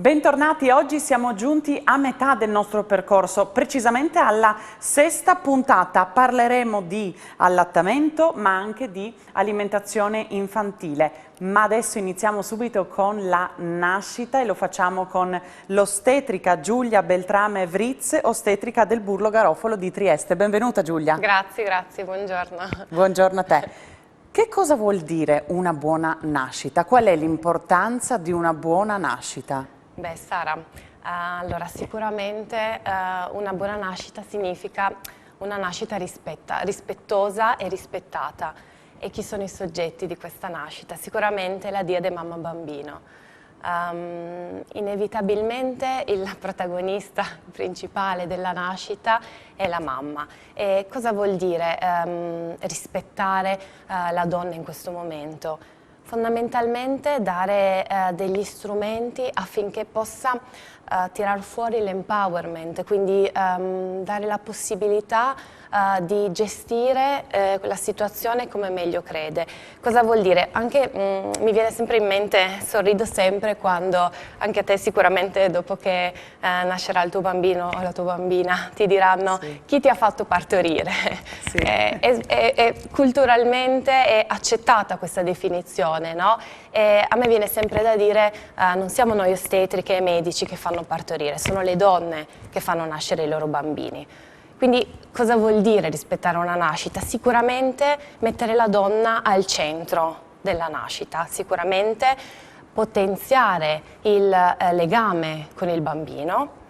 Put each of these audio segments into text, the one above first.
Bentornati, oggi siamo giunti a metà del nostro percorso, precisamente alla sesta puntata. Parleremo di allattamento ma anche di alimentazione infantile. Ma adesso iniziamo subito con la nascita e lo facciamo con l'ostetrica Giulia Beltrame Vritz, ostetrica del Burlo Garofalo di Trieste. Benvenuta Giulia. Grazie, buongiorno. Buongiorno a te. Che cosa vuol dire una buona nascita? Qual è l'importanza di una buona nascita? Beh Sara, allora sicuramente una buona nascita significa una nascita rispettosa e rispettata. E chi sono i soggetti di questa nascita? Sicuramente la diade mamma-bambino. Inevitabilmente il protagonista principale della nascita è la mamma. E cosa vuol dire rispettare la donna in questo momento? Fondamentalmente dare degli strumenti affinché possa tirar fuori l'empowerment, quindi dare la possibilità di gestire la situazione come meglio crede. Cosa vuol dire? Anche mi viene sempre in mente, sorrido sempre quando anche a te sicuramente dopo che nascerà il tuo bambino o la tua bambina ti diranno sì. Chi ti ha fatto partorire? Sì. Culturalmente è accettata questa definizione, no? E a me viene sempre da dire non siamo noi ostetriche e medici che fanno partorire, sono le donne che fanno nascere i loro bambini. Quindi cosa vuol dire rispettare una nascita? Sicuramente mettere la donna al centro della nascita, sicuramente potenziare il legame con il bambino.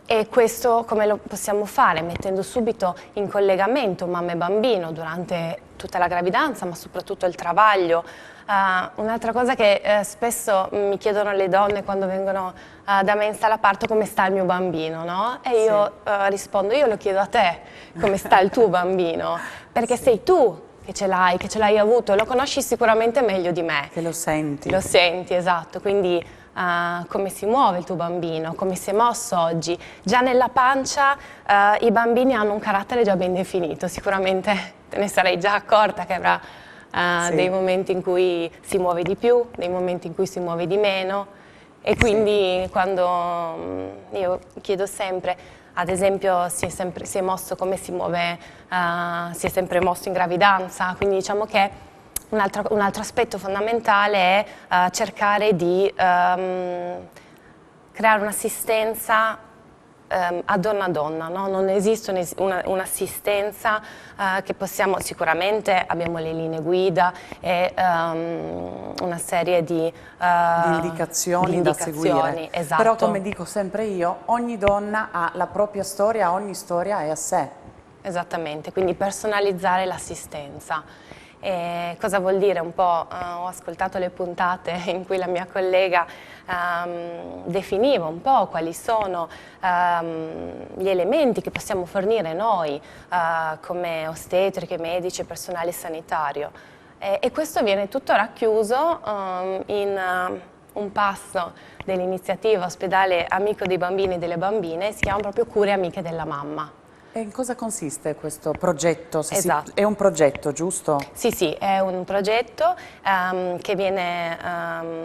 E questo come lo possiamo fare? Mettendo subito in collegamento mamma e bambino durante tutta la gravidanza, ma soprattutto il travaglio. Un'altra cosa che spesso mi chiedono le donne quando vengono da me in sala parto, come sta il mio bambino, no? E io rispondo, io lo chiedo a te, come sta il tuo bambino, perché sei tu che ce l'hai avuto, lo conosci sicuramente meglio di me. Che lo senti. Lo senti, esatto, quindi come si muove il tuo bambino, come si è mosso oggi. Già nella pancia i bambini hanno un carattere già ben definito, sicuramente te ne sarai già accorta che avrà dei momenti in cui si muove di più, dei momenti in cui si muove di meno e quindi quando io chiedo sempre, ad esempio si è mosso come si muove, si è sempre mosso in gravidanza, quindi diciamo che un altro aspetto fondamentale è cercare di creare un'assistenza a donna, no? Non esiste un'assistenza che possiamo, sicuramente abbiamo le linee guida e una serie di indicazioni da seguire. Esatto. Però come dico sempre io, ogni donna ha la propria storia, ogni storia è a sé. Esattamente, quindi personalizzare l'assistenza. E cosa vuol dire? Un po' ho ascoltato le puntate in cui la mia collega definiva un po' quali sono gli elementi che possiamo fornire noi come ostetriche, medici e personale sanitario. E questo viene tutto racchiuso in un passo dell'iniziativa Ospedale Amico dei Bambini e delle Bambine, si chiama proprio Cure Amiche della Mamma. E in cosa consiste questo progetto? Esatto. È un progetto, giusto? Sì, è un progetto che viene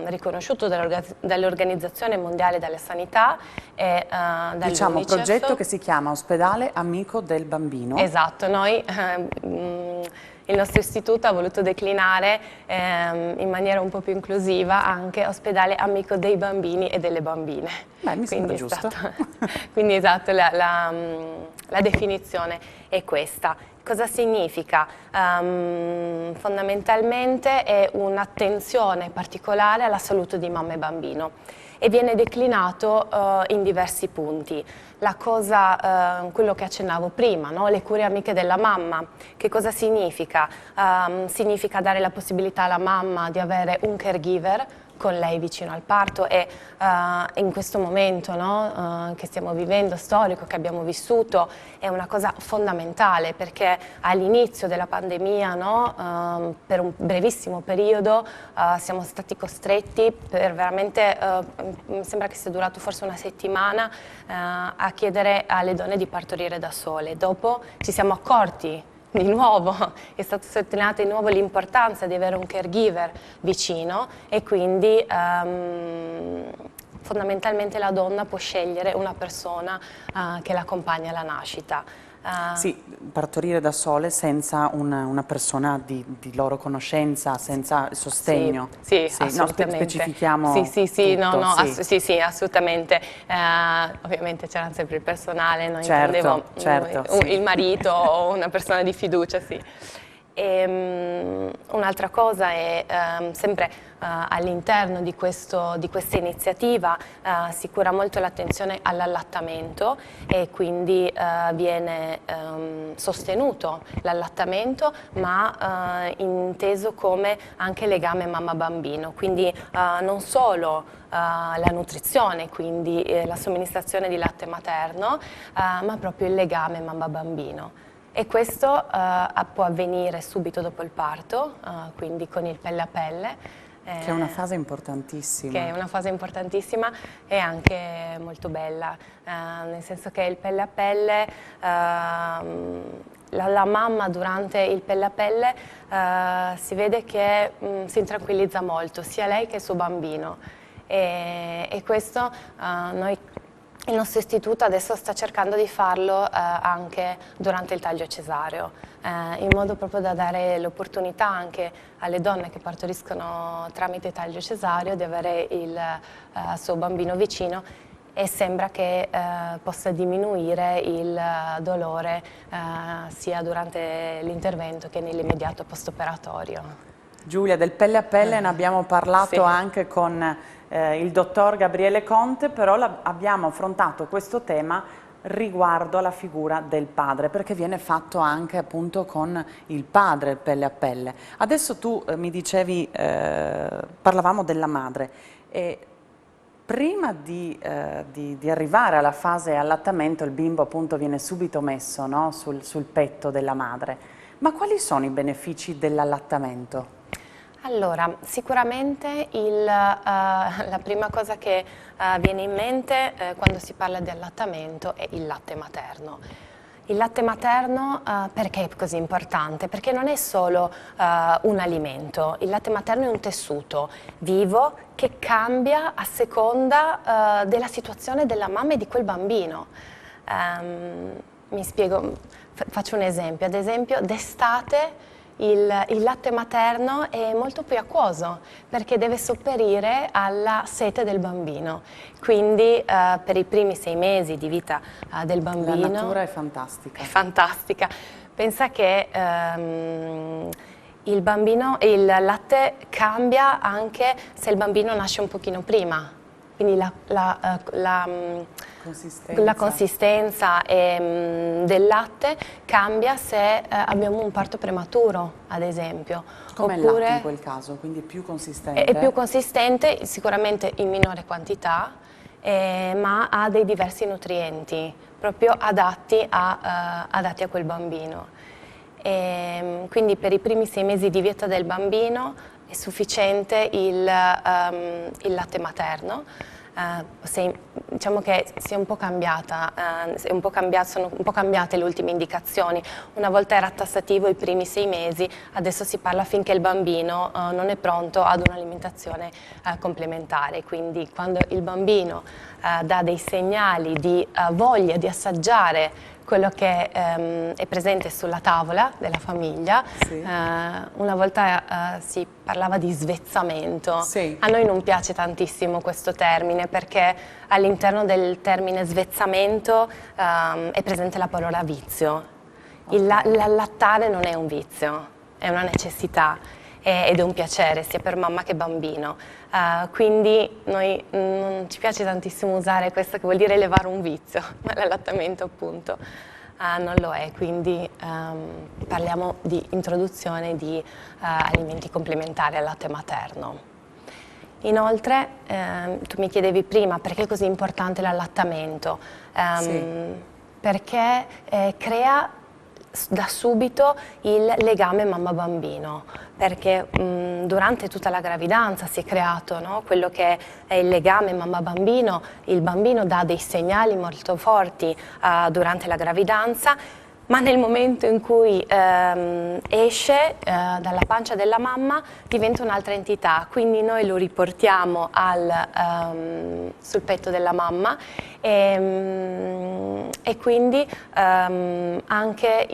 riconosciuto dall'Organizzazione Mondiale della Sanità e dall'UNICEF. Diciamo un progetto che si chiama Ospedale Amico del Bambino. Esatto, noi il nostro istituto ha voluto declinare in maniera un po' più inclusiva anche Ospedale Amico dei Bambini e delle Bambine. Beh, mi sembra giusto. Quindi esatto, la definizione è questa. Cosa significa? Fondamentalmente è un'attenzione particolare alla salute di mamma e bambino e viene declinato in diversi punti. Quello che accennavo prima, no? Le cure amiche della mamma. Che cosa significa? Significa dare la possibilità alla mamma di avere un caregiver con lei vicino al parto e in questo momento, no, che stiamo vivendo, storico, che abbiamo vissuto, è una cosa fondamentale perché all'inizio della pandemia, no, per un brevissimo periodo siamo stati costretti per veramente, mi sembra che sia durato forse una settimana, a chiedere alle donne di partorire da sole. Dopo ci siamo accorti di nuovo, è stata sottolineata di nuovo l'importanza di avere un caregiver vicino e quindi fondamentalmente la donna può scegliere una persona che l'accompagna alla nascita. Sì, partorire da sole senza una persona di loro conoscenza, senza sostegno. Sì, sì, assolutamente. No, specifichiamo Sì, tutto, no, sì. sì, assolutamente. Ovviamente c'era sempre il personale, non intendevo certo, sì. il marito o una persona di fiducia, sì. Un'altra cosa è sempre all'interno di questa iniziativa si cura molto l'attenzione all'allattamento e quindi viene sostenuto l'allattamento, ma inteso come anche legame mamma-bambino, quindi non solo la nutrizione, quindi la somministrazione di latte materno, ma proprio il legame mamma-bambino. E questo può avvenire subito dopo il parto, quindi con il pelle a pelle. Che è una fase importantissima. Che è una fase importantissima e anche molto bella, nel senso che il pelle a pelle, la mamma durante il pelle a pelle si vede che si intranquillizza molto, sia lei che il suo bambino. E questo il nostro istituto adesso sta cercando di farlo anche durante il taglio cesareo, in modo proprio da dare l'opportunità anche alle donne che partoriscono tramite taglio cesareo di avere il suo bambino vicino, e sembra che possa diminuire il dolore sia durante l'intervento che nell'immediato post-operatorio. Giulia, del pelle a pelle ne abbiamo parlato sì. anche con il dottor Gabriele Conte, però abbiamo affrontato questo tema riguardo alla figura del padre, perché viene fatto anche appunto con il padre pelle a pelle. Adesso tu mi dicevi, parlavamo della madre, e prima di arrivare alla fase allattamento il bimbo appunto viene subito messo, no, sul petto della madre. Ma quali sono i benefici dell'allattamento? Allora, sicuramente la prima cosa che viene in mente quando si parla di allattamento è il latte materno. Il latte materno perché è così importante? Perché non è solo un alimento, il latte materno è un tessuto vivo che cambia a seconda della situazione della mamma e di quel bambino. Mi spiego, faccio un esempio, ad esempio d'estate il latte materno è molto più acquoso perché deve sopperire alla sete del bambino, quindi per i primi 6 mesi di vita del bambino... La natura è fantastica. È fantastica. Pensa che il latte cambia anche se il bambino nasce un pochino prima, quindi la consistenza del latte cambia se abbiamo un parto prematuro, ad esempio. Come il latte in quel caso, quindi è più consistente? È più consistente, sicuramente in minore quantità, ma ha dei diversi nutrienti, proprio adatti a quel bambino. Quindi per i primi 6 mesi di vita del bambino è sufficiente il latte materno. Diciamo che si è un po' cambiata, sono un po' cambiate le ultime indicazioni. Una volta era tassativo i primi 6 mesi, adesso si parla finché il bambino non è pronto ad un'alimentazione complementare. Quindi quando il bambino dà dei segnali di voglia di assaggiare quello che è presente sulla tavola della famiglia. Sì. Una volta si parlava di svezzamento. Sì. A noi non piace tantissimo questo termine perché all'interno del termine svezzamento è presente la parola vizio. Okay. L'allattare non è un vizio, è una necessità ed è un piacere sia per mamma che bambino. Quindi noi non ci piace tantissimo usare questo che vuol dire levare un vizio, ma l'allattamento appunto non lo è, quindi parliamo di introduzione di alimenti complementari al latte materno. Inoltre, tu mi chiedevi prima perché è così importante l'allattamento, sì. Perché crea da subito il legame mamma-bambino, perché durante tutta la gravidanza si è creato, no, quello che è il legame mamma-bambino. Il bambino dà dei segnali molto forti durante la gravidanza, ma nel momento in cui esce dalla pancia della mamma diventa un'altra entità, quindi noi lo riportiamo sul petto della mamma e quindi anche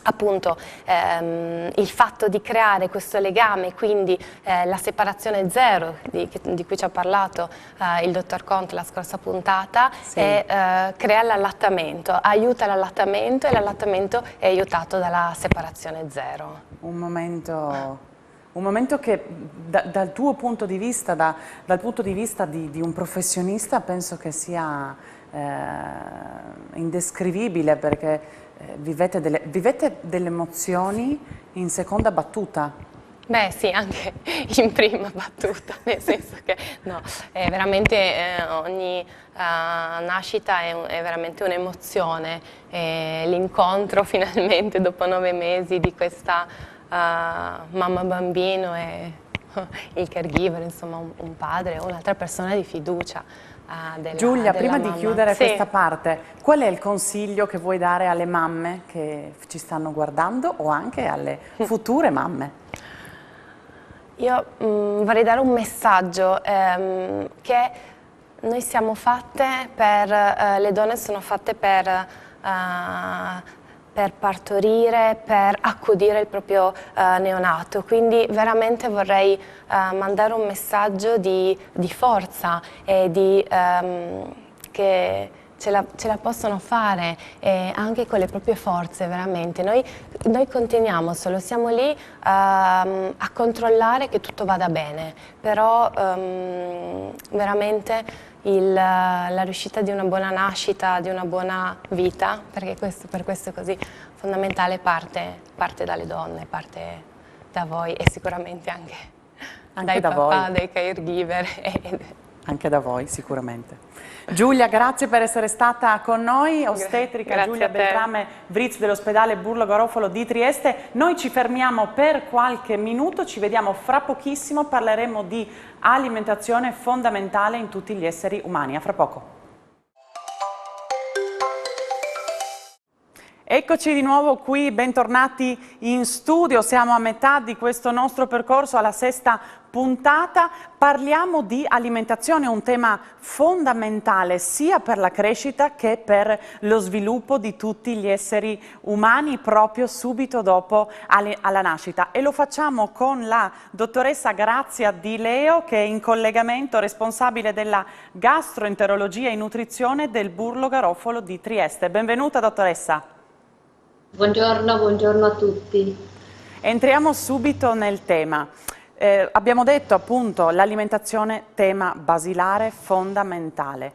appunto il fatto di creare questo legame, quindi la separazione zero di cui ci ha parlato il dottor Conte la scorsa puntata, sì. Crea l'allattamento, aiuta l'allattamento e l'allattamento è aiutato dalla separazione zero. Un momento che dal tuo punto di vista, dal punto di vista di un professionista, penso che sia indescrivibile, perché vivete delle emozioni in seconda battuta. Beh sì, anche in prima battuta, nel senso che no, è veramente ogni nascita è veramente un'emozione, l'incontro finalmente dopo 9 mesi di questa mamma-bambino e il caregiver, insomma un padre o un'altra persona di fiducia. Giulia, prima mamma. di chiudere Sì. questa parte, qual è il consiglio che vuoi dare alle mamme che ci stanno guardando o anche alle future mamme? Io vorrei dare un messaggio che noi siamo fatte le donne sono fatte per partorire, per accudire il proprio neonato, quindi veramente vorrei mandare un messaggio di forza e che ce la possono fare anche con le proprie forze, veramente. Noi continuiamo solo, siamo lì a controllare che tutto vada bene, però veramente la riuscita di una buona nascita, di una buona vita, perché per questo è così fondamentale, parte dalle donne, parte da voi e sicuramente anche dai da papà, voi. dai caregiver. Anche da voi sicuramente. Giulia, grazie per essere stata con noi, ostetrica Grazie Giulia a te. Beltrame Vrizz dell'ospedale Burlo Garofalo di Trieste. Noi ci fermiamo per qualche minuto, ci vediamo fra pochissimo, parleremo di alimentazione fondamentale in tutti gli esseri umani. A fra poco. Eccoci di nuovo qui, bentornati in studio, siamo a metà di questo nostro percorso, alla sesta puntata. Parliamo di alimentazione, un tema fondamentale sia per la crescita che per lo sviluppo di tutti gli esseri umani proprio subito dopo alla nascita, e lo facciamo con la dottoressa Grazia Di Leo, che è in collegamento, responsabile della gastroenterologia e nutrizione del Burlo Garofalo di Trieste. Benvenuta dottoressa. Buongiorno a tutti. Entriamo subito nel tema. Abbiamo detto appunto l'alimentazione tema basilare, fondamentale.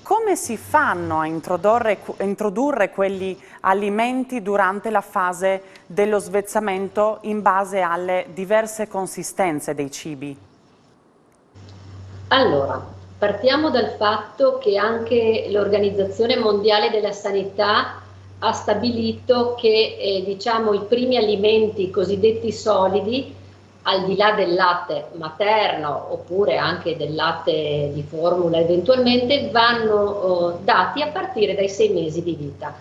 Come si fanno a introdurre quegli alimenti durante la fase dello svezzamento in base alle diverse consistenze dei cibi? Allora, partiamo dal fatto che anche l'Organizzazione Mondiale della Sanità ha stabilito che diciamo, i primi alimenti cosiddetti solidi, al di là del latte materno oppure anche del latte di formula eventualmente, vanno dati a partire dai 6 mesi di vita.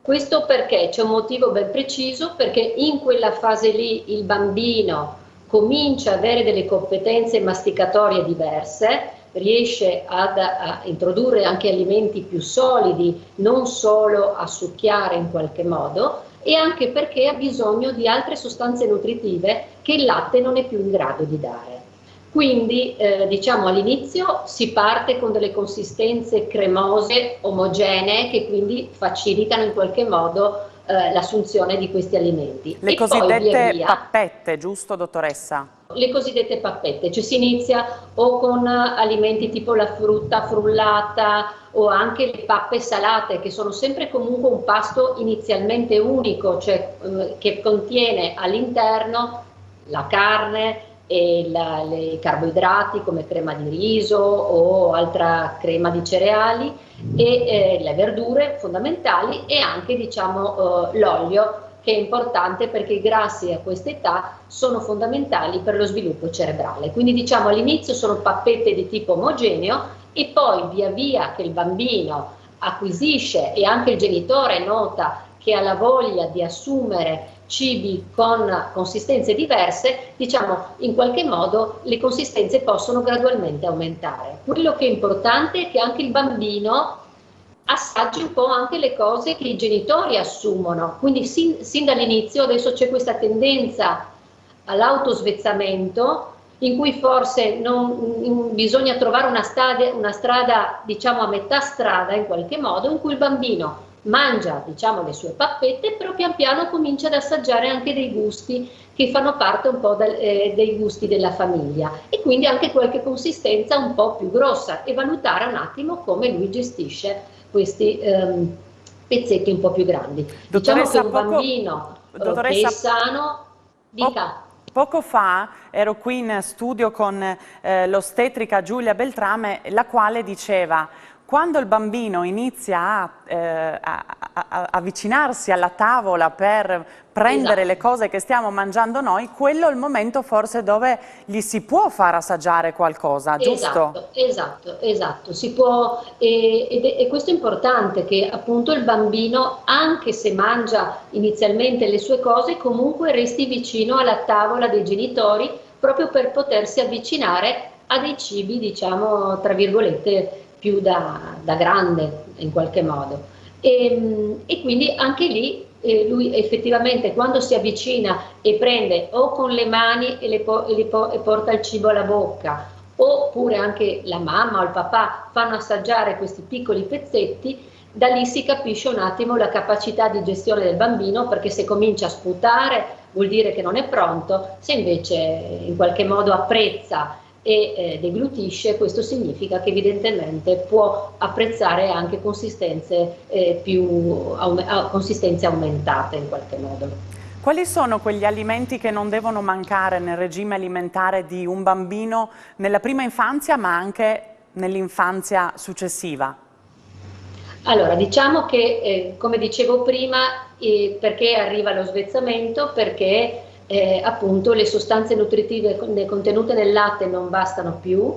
Questo perché c'è un motivo ben preciso, perché in quella fase lì il bambino comincia ad avere delle competenze masticatorie diverse, riesce a introdurre anche alimenti più solidi, non solo a succhiare in qualche modo, e anche perché ha bisogno di altre sostanze nutritive che il latte non è più in grado di dare. Quindi diciamo all'inizio si parte con delle consistenze cremose, omogenee, che quindi facilitano in qualche modo l'assunzione di questi alimenti. Le cosiddette pappette, giusto dottoressa? Le cosiddette pappette, cioè si inizia o con alimenti tipo la frutta frullata o anche le pappe salate, che sono sempre comunque un pasto inizialmente unico, cioè che contiene all'interno la carne e i carboidrati come crema di riso o altra crema di cereali e le verdure fondamentali e anche diciamo l'olio, che è importante perché i grassi a questa età sono fondamentali per lo sviluppo cerebrale. Quindi diciamo all'inizio sono pappette di tipo omogeneo e poi via via che il bambino acquisisce e anche il genitore nota che ha la voglia di assumere cibi con consistenze diverse, diciamo in qualche modo le consistenze possono gradualmente aumentare. Quello che è importante è che anche il bambino assaggi un po' anche le cose che i genitori assumono, quindi sin dall'inizio adesso c'è questa tendenza all'autosvezzamento in cui forse bisogna trovare una strada diciamo a metà strada in qualche modo, in cui il bambino mangia diciamo le sue pappette, però pian piano comincia ad assaggiare anche dei gusti che fanno parte un po' dei gusti della famiglia e quindi anche qualche consistenza un po' più grossa e valutare un attimo come lui gestisce questi pezzetti un po' più grandi. Diciamo che un bambino che è sano dica. Poco fa ero qui in studio con l'ostetrica Giulia Beltrame, la quale diceva: quando il bambino inizia a avvicinarsi alla tavola per prendere le cose che stiamo mangiando noi, quello è il momento forse dove gli si può far assaggiare qualcosa, giusto? Esatto, si può, e questo è importante, che appunto il bambino, anche se mangia inizialmente le sue cose, comunque resti vicino alla tavola dei genitori, proprio per potersi avvicinare a dei cibi, diciamo, tra virgolette, più da grande in qualche modo. E quindi anche lì lui effettivamente quando si avvicina e prende o con le mani e porta il cibo alla bocca, oppure anche la mamma o il papà fanno assaggiare questi piccoli pezzetti, da lì si capisce un attimo la capacità di gestione del bambino, perché se comincia a sputare vuol dire che non è pronto, se invece in qualche modo apprezza e deglutisce, questo significa che evidentemente può apprezzare anche consistenze consistenze aumentate in qualche modo. Quali sono quegli alimenti che non devono mancare nel regime alimentare di un bambino nella prima infanzia ma anche nell'infanzia successiva? Allora, diciamo che come dicevo prima, perché arriva lo svezzamento? Perché appunto le sostanze nutritive contenute nel latte non bastano più.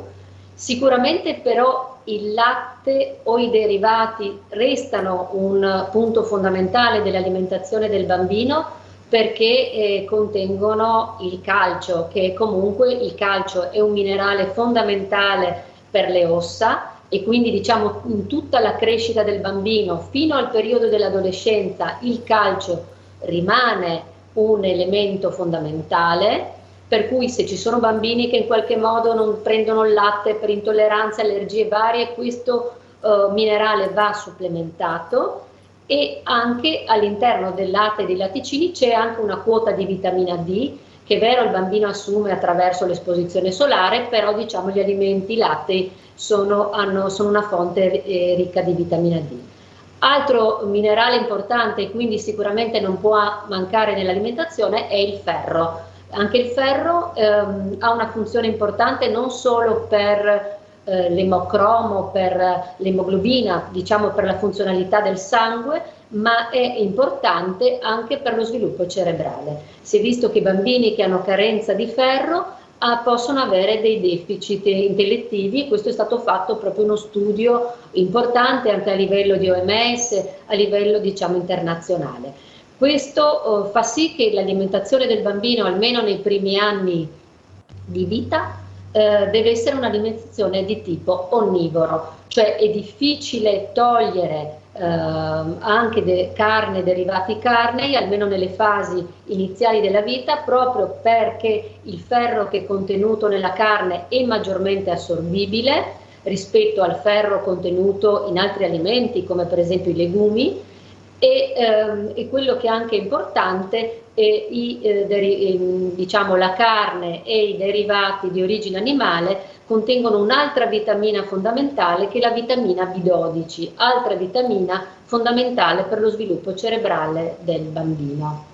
Sicuramente però il latte o i derivati restano un punto fondamentale dell'alimentazione del bambino, perché contengono il calcio, che comunque il calcio è un minerale fondamentale per le ossa, e quindi diciamo in tutta la crescita del bambino fino al periodo dell'adolescenza il calcio rimane un elemento fondamentale, per cui se ci sono bambini che in qualche modo non prendono il latte per intolleranze, allergie varie, questo minerale va supplementato. E anche all'interno del latte e dei latticini c'è anche una quota di vitamina D, che è vero il bambino assume attraverso l'esposizione solare, però diciamo gli alimenti lattei sono una fonte ricca di vitamina D. Altro minerale importante, e quindi sicuramente non può mancare nell'alimentazione, è il ferro. Anche il ferro ha una funzione importante non solo per l'emocromo, per l'emoglobina, diciamo per la funzionalità del sangue, ma è importante anche per lo sviluppo cerebrale. Si è visto che i bambini che hanno carenza di ferro possono avere dei deficit intellettivi, e questo è stato fatto proprio uno studio importante anche a livello di OMS, a livello diciamo internazionale. Questo fa sì che l'alimentazione del bambino, almeno nei primi anni di vita, deve essere un'alimentazione di tipo onnivoro, cioè è difficile togliere anche carne, derivati carnei, almeno nelle fasi iniziali della vita, proprio perché il ferro che è contenuto nella carne è maggiormente assorbibile rispetto al ferro contenuto in altri alimenti come per esempio i legumi, e quello che è anche importante è diciamo, la carne e i derivati di origine animale contengono un'altra vitamina fondamentale, che è la vitamina B12, altra vitamina fondamentale per lo sviluppo cerebrale del bambino.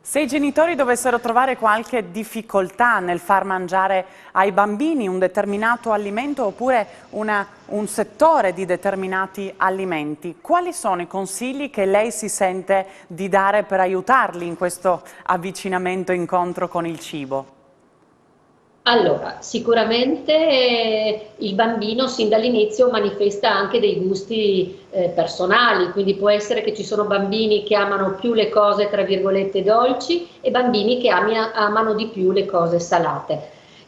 Se i genitori dovessero trovare qualche difficoltà nel far mangiare ai bambini un determinato alimento oppure un settore di determinati alimenti, quali sono i consigli che lei si sente di dare per aiutarli in questo avvicinamento, incontro con il cibo? Allora, sicuramente il bambino sin dall'inizio manifesta anche dei gusti personali, quindi può essere che ci sono bambini che amano più le cose tra virgolette dolci e bambini che amano di più le cose salate.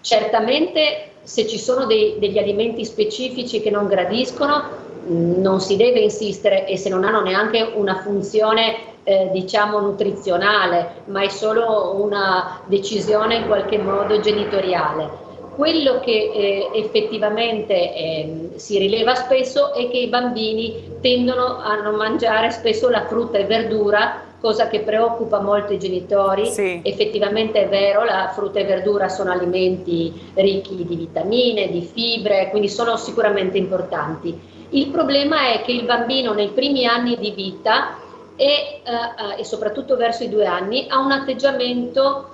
Certamente se ci sono degli alimenti specifici che non gradiscono, non si deve insistere, e se non hanno neanche una funzione diciamo nutrizionale, ma è solo una decisione in qualche modo genitoriale. Quello che effettivamente si rileva spesso è che i bambini tendono a non mangiare spesso la frutta e verdura, cosa che preoccupa molto i genitori. Sì. Effettivamente è vero, la frutta e verdura sono alimenti ricchi di vitamine, di fibre, quindi sono sicuramente importanti. Il problema è che il bambino nei primi anni di vita e soprattutto verso i 2 anni ha un atteggiamento,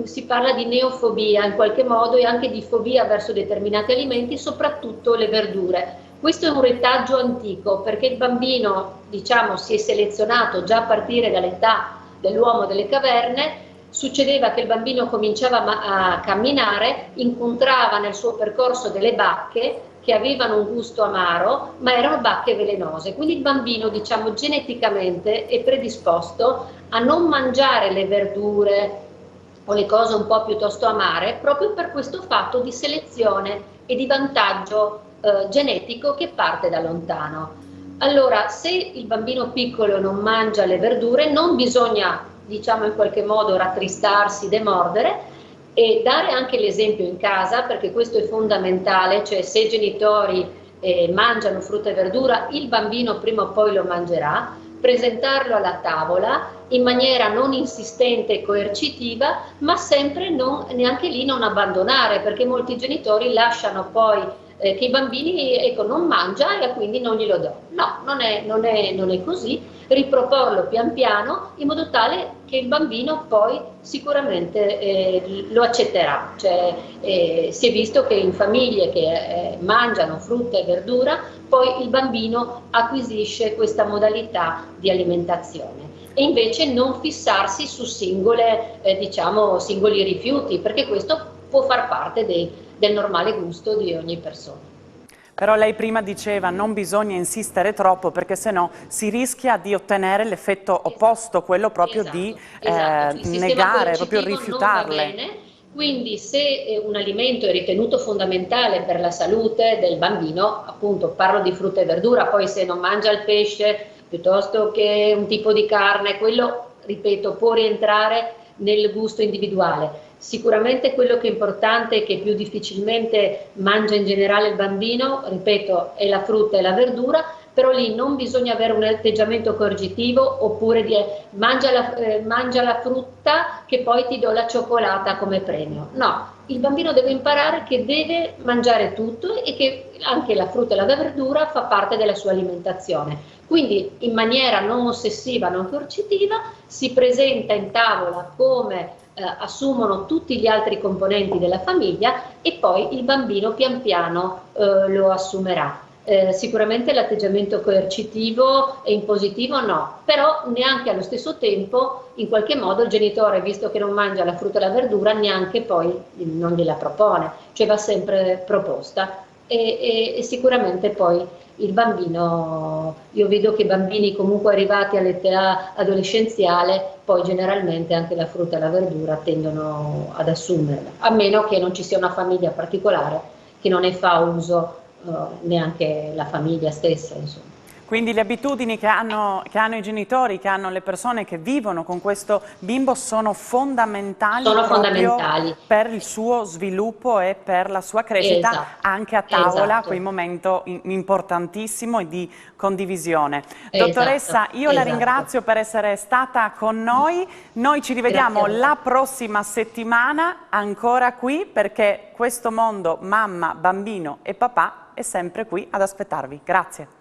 si parla di neofobia in qualche modo, e anche di fobia verso determinati alimenti, soprattutto le verdure. Questo è un retaggio antico, perché il bambino, diciamo, si è selezionato già a partire dall'età dell'uomo delle caverne. Succedeva che il bambino cominciava a camminare, incontrava nel suo percorso delle bacche che avevano un gusto amaro, ma erano bacche velenose. Quindi il bambino, diciamo, geneticamente è predisposto a non mangiare le verdure o le cose un po' piuttosto amare, proprio per questo fatto di selezione e di vantaggio genetico che parte da lontano. Allora, se il bambino piccolo non mangia le verdure, non bisogna, diciamo, in qualche modo rattristarsi, demordere, e dare anche l'esempio in casa, perché questo è fondamentale, cioè se i genitori mangiano frutta e verdura, il bambino prima o poi lo mangerà, presentarlo alla tavola in maniera non insistente e coercitiva, ma sempre neanche lì non abbandonare, perché molti genitori lasciano poi che i bambini, ecco, non mangia e quindi non glielo do. No, non è così. Riproporlo pian piano in modo tale che il bambino poi sicuramente lo accetterà. Cioè, si è visto che in famiglie che mangiano frutta e verdura, poi il bambino acquisisce questa modalità di alimentazione. E invece non fissarsi su diciamo, singoli rifiuti, perché questo può far parte del normale gusto di ogni persona. Però lei prima diceva non bisogna insistere troppo, perché sennò si rischia di ottenere l'effetto opposto, quello proprio di negare, proprio rifiutarle. Non va bene. Quindi se un alimento è ritenuto fondamentale per la salute del bambino, appunto parlo di frutta e verdura, poi se non mangia il pesce piuttosto che un tipo di carne, quello, ripeto, può rientrare nel gusto individuale. Sicuramente quello che è importante e che più difficilmente mangia in generale il bambino, ripeto, è la frutta e la verdura, però lì non bisogna avere un atteggiamento coercitivo oppure di mangia la frutta che poi ti do la cioccolata come premio. No, il bambino deve imparare che deve mangiare tutto e che anche la frutta e la verdura fa parte della sua alimentazione. Quindi in maniera non ossessiva, non coercitiva, si presenta in tavola come assumono tutti gli altri componenti della famiglia e poi il bambino pian piano lo assumerà. Sicuramente l'atteggiamento coercitivo e impositivo no, però neanche allo stesso tempo in qualche modo il genitore, visto che non mangia la frutta e la verdura, neanche poi non gliela propone, cioè va sempre proposta e sicuramente poi il bambino, io vedo che i bambini comunque arrivati all'età adolescenziale poi generalmente anche la frutta e la verdura tendono ad assumerla, a meno che non ci sia una famiglia particolare che non ne fa uso neanche la famiglia stessa, insomma. Quindi le abitudini che hanno i genitori, che hanno le persone che vivono con questo bimbo sono fondamentali, per il suo sviluppo e per la sua crescita, esatto, anche a tavola, esatto, quel momento importantissimo e di condivisione. Esatto, dottoressa, io la ringrazio per essere stata con noi. Noi ci rivediamo la prossima settimana ancora qui, perché questo mondo mamma, bambino e papà è sempre qui ad aspettarvi. Grazie.